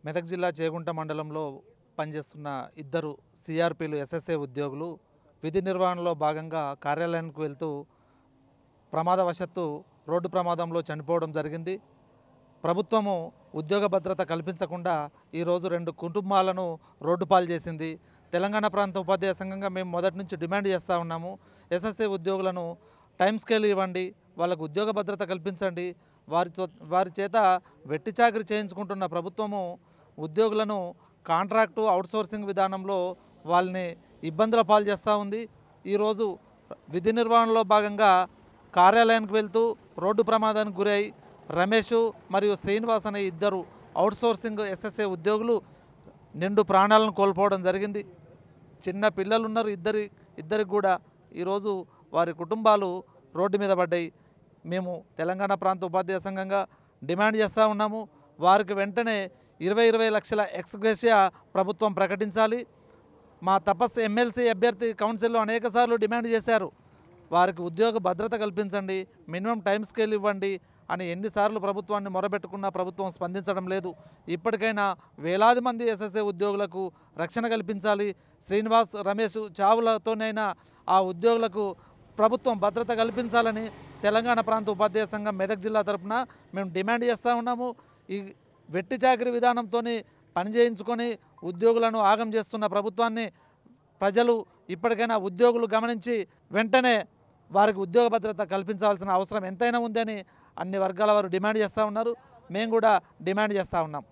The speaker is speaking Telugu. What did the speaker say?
మెదక్ జిల్లా చేగుంట మండలంలో పనిచేస్తున్న ఇద్దరు సిఆర్పీలు ఎస్ఎస్ఏ ఉద్యోగులు విధి నిర్వహణలో భాగంగా కార్యాలయానికి వెళ్తూ ప్రమాదవశత్తు రోడ్డు ప్రమాదంలో చనిపోవడం జరిగింది. ప్రభుత్వము ఉద్యోగ భద్రత కల్పించకుండా ఈరోజు 2 కుటుంబాలను రోడ్డు పాలు చేసింది. తెలంగాణ ప్రాంత ఉపాధ్యాయ సంఘంగా మేము మొదటి నుంచి డిమాండ్ చేస్తూ ఉన్నాము. ఎస్ఎస్ఏ ఉద్యోగులను టైం స్కేల్ ఇవ్వండి, వాళ్ళకు ఉద్యోగ భద్రత కల్పించండి. వారి చేత వెట్టి చాకరీ చేయించుకుంటున్న ప్రభుత్వము ఉద్యోగులను కాంట్రాక్టు అవుట్సోర్సింగ్ విధానంలో వాళ్ళని ఇబ్బందుల పాలు చేస్తూ ఉంది. ఈరోజు విధి నిర్వహణలో భాగంగా కార్యాలయానికి వెళ్తూ రోడ్డు ప్రమాదానికి గురై రమేష్ మరియు శ్రీనివాస్ అనే ఇద్దరు అవుట్సోర్సింగ్ ఎస్ఎస్ఏ ఉద్యోగులు నిండు ప్రాణాలను కోల్పోవడం జరిగింది. చిన్న పిల్లలు ఉన్నారు, ఇద్దరికి కూడా ఈరోజు వారి కుటుంబాలు రోడ్డు మీద పడ్డాయి. మేము తెలంగాణ ప్రాంత ఉపాధ్యాయ సంఘంగా డిమాండ్ చేస్తూ ఉన్నాము. వారికి వెంటనే 20 లక్షల ఎక్స్గ్రేషియా ప్రభుత్వం ప్రకటించాలి. మా తపస్సు ఎమ్మెల్సీ అభ్యర్థి కౌన్సిల్లో అనేకసార్లు డిమాండ్ చేశారు. వారికి ఉద్యోగ భద్రత కల్పించండి, మినిమం టైం స్కేల్ ఇవ్వండి అని ఎన్నిసార్లు ప్రభుత్వాన్ని మొరబెట్టుకున్నా ప్రభుత్వం స్పందించడం లేదు. ఇప్పటికైనా వేలాది మంది ఎస్ఎస్ఏ ఉద్యోగులకు రక్షణ కల్పించాలి. శ్రీనివాస్, రమేష్ చావులతోనైనా ఆ ఉద్యోగులకు ప్రభుత్వం భద్రత కల్పించాలని తెలంగాణ ప్రాంత ఉపాధ్యాయ సంఘం మెదక్ జిల్లా తరఫున మేము డిమాండ్ చేస్తూ ఉన్నాము. ఈ వెట్టి చాకరీ విధానంతో పని చేయించుకొని ఉద్యోగులను ఆగం చేస్తున్న ప్రభుత్వాన్ని ప్రజలు ఇప్పటికైనా ఉద్యోగులు గమనించి వెంటనే వారికి ఉద్యోగ భద్రత కల్పించాల్సిన అవసరం ఎంతైనా ఉందని అన్ని వర్గాల వారు డిమాండ్ చేస్తూ ఉన్నారు. మేము కూడా డిమాండ్ చేస్తూ ఉన్నాం.